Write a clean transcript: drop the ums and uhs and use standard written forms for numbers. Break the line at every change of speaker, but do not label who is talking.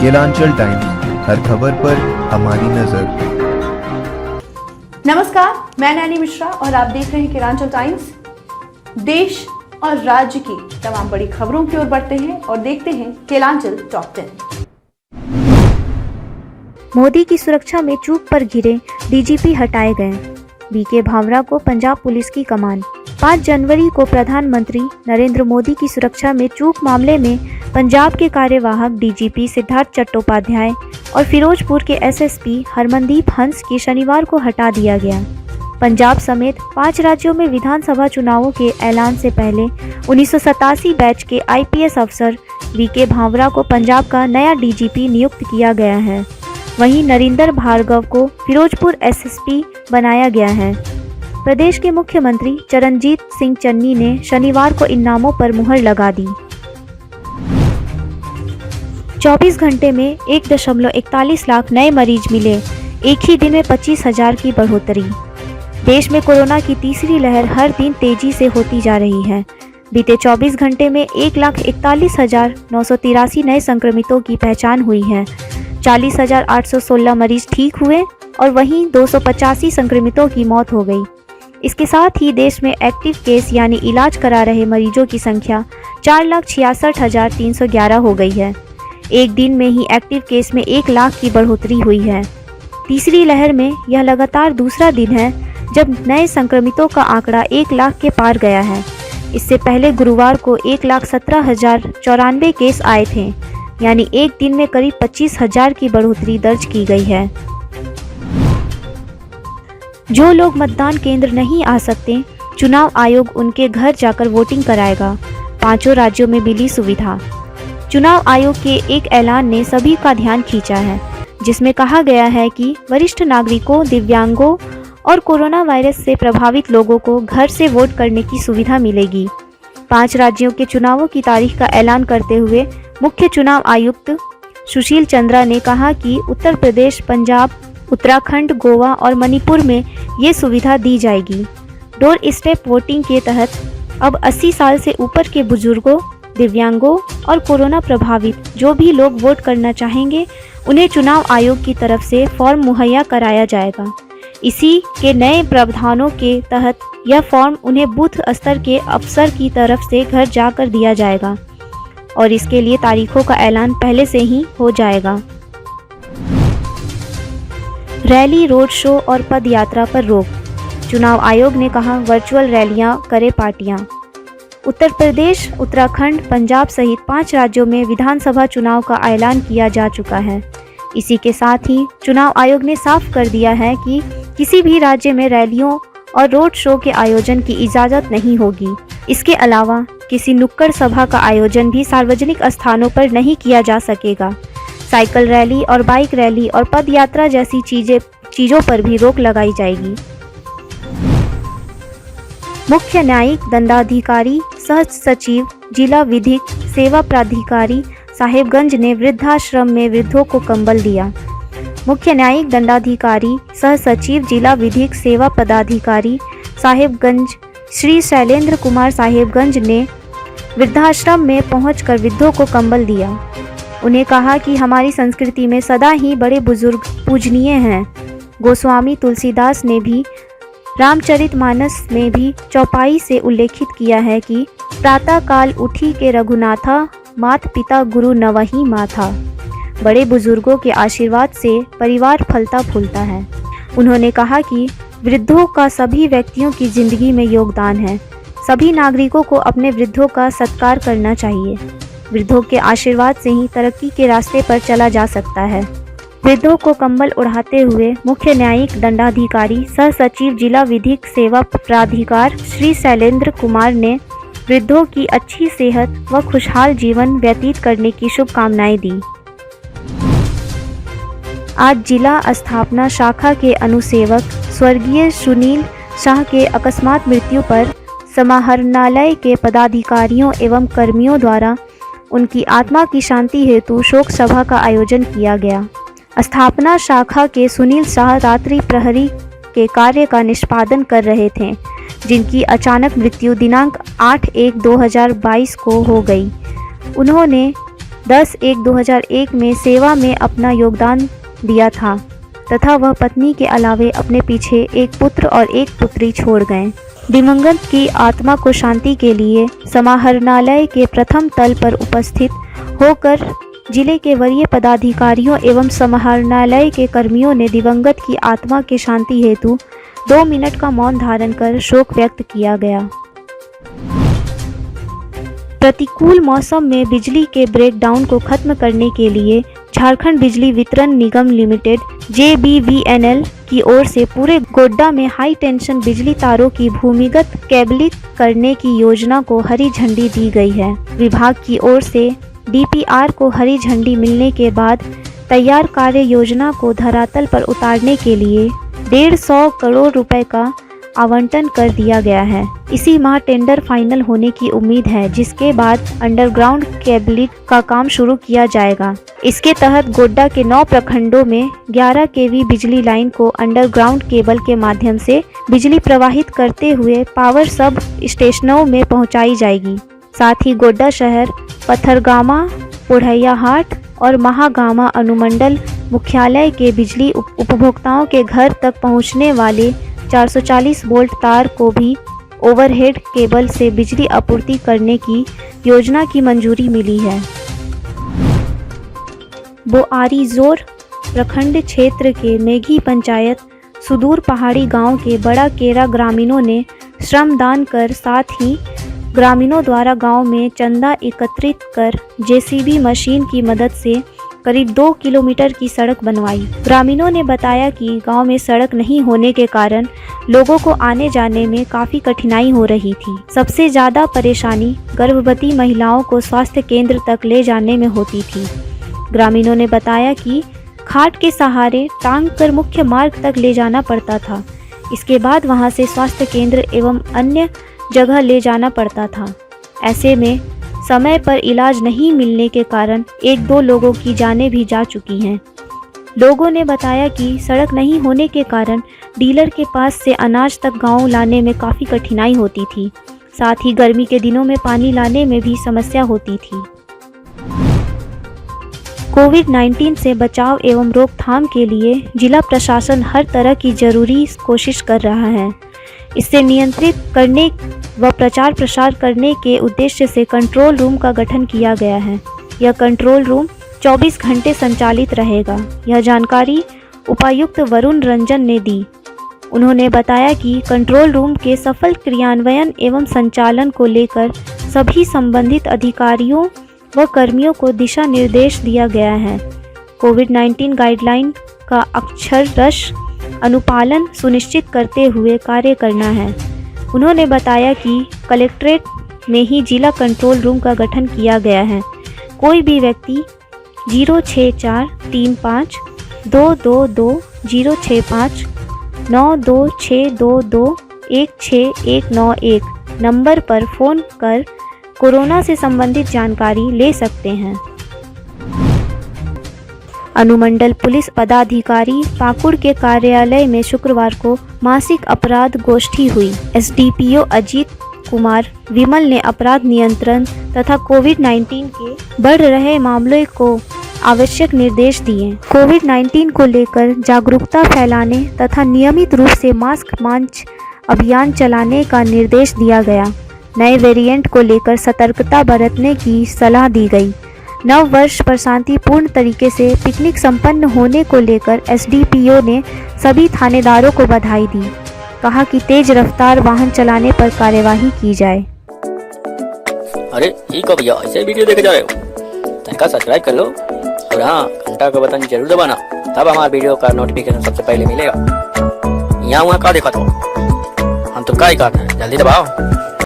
Kelanchal times, हर खबर पर हमारी नजर।
नमस्कार, मैं नैनी मिश्रा और आप देख रहे हैं केलांचल टाइम्स। देश और राज्य की तमाम बड़ी खबरों की ओर बढ़ते हैं और देखते हैं केलांचल टॉप 10।
मोदी की सुरक्षा में चूक पर घिरे डीजीपी हटाए गए। बीके भावरा को पंजाब पुलिस की कमान। 5 जनवरी को प्रधानमंत्री नरेंद्र मोदी की सुरक्षा में चूक मामले में पंजाब के कार्यवाहक डीजीपी सिद्धार्थ चट्टोपाध्याय और फिरोजपुर के एसएसपी हरमनदीप हंस की शनिवार को हटा दिया गया। पंजाब समेत 5 राज्यों में विधानसभा चुनावों के ऐलान से पहले 1987 बैच के आईपीएस अफसर बीके भावरा को पंजाब का नया डीजीपी नियुक्त किया गया है। वहीं नरिंदर भार्गव को फिरोजपुर एसएसपी बनाया गया है। प्रदेश के मुख्यमंत्री चरणजीत सिंह चन्नी ने शनिवार को इन नामों पर मुहर लगा दी। 24 घंटे में 1.41 लाख नए मरीज मिले। एक ही दिन में 25,000 की बढ़ोतरी। देश में कोरोना की तीसरी लहर हर दिन तेजी से होती जा रही है। बीते 24 घंटे में 1,41,983 नए संक्रमितों की पहचान हुई है। 40,816 मरीज ठीक हुए और वहीं 285 संक्रमितों की मौत हो गई। इसके साथ ही देश में एक्टिव केस यानी इलाज करा रहे मरीजों की संख्या 4,66,311 हो गई है। एक दिन में ही एक्टिव केस में 1 लाख की बढ़ोतरी हुई है। तीसरी लहर में यह लगातार दूसरा दिन है जब नए संक्रमितों का आंकड़ा 1 लाख के पार गया है। इससे पहले गुरुवार को 1,17,094 केस आए थे, यानी एक दिन में करीब 25,000 की बढ़ोतरी दर्ज की गई है। जो लोग मतदान केंद्र नहीं आ सकते, चुनाव आयोग उनके घर जाकर वोटिंग कराएगा। 5 राज्यों में मिली सुविधा। चुनाव आयोग के एक ऐलान ने सभी का ध्यान खींचा है, जिसमें कहा गया है कि वरिष्ठ नागरिकों, दिव्यांगों और कोरोना वायरस से प्रभावित लोगों को घर से वोट करने की सुविधा मिलेगी। 5 राज्यों के चुनावों की तारीख का ऐलान करते हुए मुख्य चुनाव आयुक्त सुशील चंद्रा ने कहा कि उत्तर प्रदेश, पंजाब, उत्तराखंड, गोवा और मणिपुर में ये सुविधा दी जाएगी। डोर स्टेप वोटिंग के तहत अब 80 साल से ऊपर के बुजुर्गों, दिव्यांगों और कोरोना प्रभावित जो भी लोग वोट करना चाहेंगे, उन्हें चुनाव आयोग की तरफ से फॉर्म मुहैया कराया जाएगा। इसी के नए प्रावधानों के तहत यह फॉर्म उन्हें बूथ स्तर के अफसर की तरफ से घर जाकर दिया जाएगा और इसके लिए तारीखों का ऐलान पहले से ही हो जाएगा। रैली, रोड शो और पद यात्रा पर रोक। चुनाव आयोग ने कहा, वर्चुअल रैलियां करे पार्टियां। उत्तर प्रदेश, उत्तराखंड, पंजाब सहित 5 राज्यों में विधानसभा चुनाव का ऐलान किया जा चुका है। इसी के साथ ही चुनाव आयोग ने साफ कर दिया है कि किसी भी राज्य में रैलियों और रोड शो के आयोजन की इजाज़त नहीं होगी। इसके अलावा किसी नुक्कड़ सभा का आयोजन भी सार्वजनिक स्थानों पर नहीं किया जा सकेगा। साइकिल रैली और बाइक रैली और पद यात्रा जैसी चीज़ों पर भी रोक लगाई जाएगी। मुख्य न्यायिक दंडाधिकारी सह सचिव जिला विधिक सेवा प्राधिकारी साहेबगंज ने वृद्धाश्रम में वृद्धों को कंबल दिया। मुख्य न्यायिक दंडाधिकारी सह सचिव जिला विधिक सेवा पदाधिकारी साहेबगंज श्री शैलेंद्र कुमार साहेबगंज ने वृद्धाश्रम में पहुंचकर वृद्धों को कंबल दिया। उन्हें कहा कि हमारी संस्कृति में सदा ही बड़े बुजुर्ग पूजनीय हैं। गोस्वामी तुलसीदास ने भी रामचरितमानस में भी चौपाई से उल्लेखित किया है कि प्रातः काल उठी के रघुनाथा, मात पिता गुरु नवही माथा। बड़े बुजुर्गों के आशीर्वाद से परिवार फलता फूलता है। उन्होंने कहा कि वृद्धों का सभी व्यक्तियों की जिंदगी में योगदान है। सभी नागरिकों को अपने वृद्धों का सत्कार करना चाहिए। वृद्धों के आशीर्वाद से ही तरक्की के रास्ते पर चला जा सकता है। वृद्धों को कंबल उड़ाते हुए मुख्य न्यायिक दंडाधिकारी सह सचिव जिला विधिक सेवा प्राधिकार श्री शैलेंद्र कुमार ने वृद्धों की अच्छी सेहत व खुशहाल जीवन व्यतीत करने की शुभकामनाएं दी। आज जिला स्थापना शाखा के अनुसेवक स्वर्गीय सुनील शाह के अकस्मात मृत्यु पर समाहरणालय के पदाधिकारियों एवं कर्मियों द्वारा उनकी आत्मा की शांति हेतु शोक सभा का आयोजन किया गया। स्थापना शाखा के सुनील शाह रात्रि प्रहरी के कार्य का निष्पादन कर रहे थे, जिनकी अचानक मृत्यु दिनांक 8/1/2022 को हो गई। उन्होंने 10/1/2001 में सेवा में अपना योगदान दिया था तथा वह पत्नी के अलावे अपने पीछे एक पुत्र और एक पुत्री छोड़ गए। दिवंगत की आत्मा को शांति के लिए समाहरणालय के प्रथम तल पर उपस्थित होकर जिले के वरीय पदाधिकारियों एवं समाहरणालय के कर्मियों ने दिवंगत की आत्मा के शांति हेतु 2 मिनट का मौन धारण कर शोक व्यक्त किया गया। प्रतिकूल मौसम में बिजली के ब्रेकडाउन को खत्म करने के लिए झारखंड बिजली वितरण निगम लिमिटेड JBVNL की ओर से पूरे गोड्डा में हाई टेंशन बिजली तारों की भूमिगत केबलिंग करने की योजना को हरी झंडी दी गई है। विभाग की ओर से DPR को हरी झंडी मिलने के बाद तैयार कार्य योजना को धरातल पर उतारने के लिए 150 करोड़ रुपए का आवंटन कर दिया गया है। इसी माह टेंडर फाइनल होने की उम्मीद है, जिसके बाद अंडरग्राउंड केबलिंग का काम शुरू किया जाएगा। इसके तहत गोड्डा के 9 प्रखंडों में 11 kV बिजली लाइन को अंडरग्राउंड केबल के माध्यम से बिजली प्रवाहित करते हुए पावर सब स्टेशनों में पहुंचाई जाएगी। साथ ही गोड्डा शहर, पथरगामा, पुढ़ैयाहाट और महागामा अनुमंडल मुख्यालय के बिजली उपभोक्ताओं के घर तक पहुंचने वाले 440 वोल्ट तार को भी ओवरहेड केबल से बिजली आपूर्ति करने की योजना की मंजूरी मिली है। बोआरीजोर प्रखंड क्षेत्र के मेघी पंचायत सुदूर पहाड़ी गांव के बड़ा केरा ग्रामीणों ने श्रमदान कर, साथ ही ग्रामीणों द्वारा गांव में चंदा एकत्रित कर JCB मशीन की मदद से करीब 2 किलोमीटर की सड़क बनवाई। ग्रामीणों ने बताया कि गांव में सड़क नहीं होने के कारण लोगों को आने जाने में काफ़ी कठिनाई हो रही थी। सबसे ज़्यादा परेशानी गर्भवती महिलाओं को स्वास्थ्य केंद्र तक ले जाने में होती थी। ग्रामीणों ने बताया कि खाट के सहारे टांग कर मुख्य मार्ग तक ले जाना पड़ता था। इसके बाद वहां से स्वास्थ्य केंद्र एवं अन्य जगह ले जाना पड़ता था। ऐसे में समय पर इलाज नहीं मिलने के कारण 1-2 लोगों की जानें भी जा चुकी हैं। लोगों ने बताया कि सड़क नहीं होने के कारण डीलर के पास से अनाज तक गांव लाने में काफ़ी कठिनाई होती थी। साथ ही गर्मी के दिनों में पानी लाने में भी समस्या होती थी। कोविड-19 से बचाव एवं रोकथाम के लिए जिला प्रशासन हर तरह की जरूरी कोशिश कर रहा है। इससे नियंत्रित करने व प्रचार प्रसार करने के उद्देश्य से कंट्रोल रूम का गठन किया गया है। यह कंट्रोल रूम 24 घंटे संचालित रहेगा। यह जानकारी उपायुक्त वरुण रंजन ने दी। उन्होंने बताया कि कंट्रोल रूम के सफल क्रियान्वयन एवं संचालन को लेकर सभी संबंधित अधिकारियों व कर्मियों को दिशा निर्देश दिया गया है। कोविड-19 गाइडलाइन का अक्षरशः अनुपालन सुनिश्चित करते हुए कार्य करना है। उन्होंने बताया कि कलेक्ट्रेट में ही जिला कंट्रोल रूम का गठन किया गया है। कोई भी व्यक्ति 06435 222 065 92622 16191 नंबर पर फ़ोन कर कोरोना से संबंधित जानकारी ले सकते हैं। अनुमंडल पुलिस पदाधिकारी पाकुड़ के कार्यालय में शुक्रवार को मासिक अपराध गोष्ठी हुई। SDPO अजीत कुमार विमल ने अपराध नियंत्रण तथा कोविड-19 के बढ़ रहे मामलों को आवश्यक निर्देश दिए। कोविड-19 को लेकर जागरूकता फैलाने तथा नियमित रूप से मास्क मांच अभियान चलाने का निर्देश दिया गया। नए वेरिएंट को लेकर सतर्कता बरतने की सलाह दी गई। नव वर्ष पर शांतिपूर्ण तरीके से पिकनिक संपन्न होने को लेकर SDPO ने सभी थानेदारों को बधाई दी। कहा कि तेज रफ्तार वाहन चलाने पर कार्यवाही की जाए।
अरे ये कब भैया ऐसे वीडियो देखे जा रहे हो? तनिका सब्सक्राइब कर लो और हाँ घंटा का बटन जरूर दबाना, तब हमारे वीडियो का नोटिफिकेशन सबसे पहले मिलेगा। यहाँ वहाँ का देखा तो हम तो क्या ही करते हैं, जल्दी दबाओ।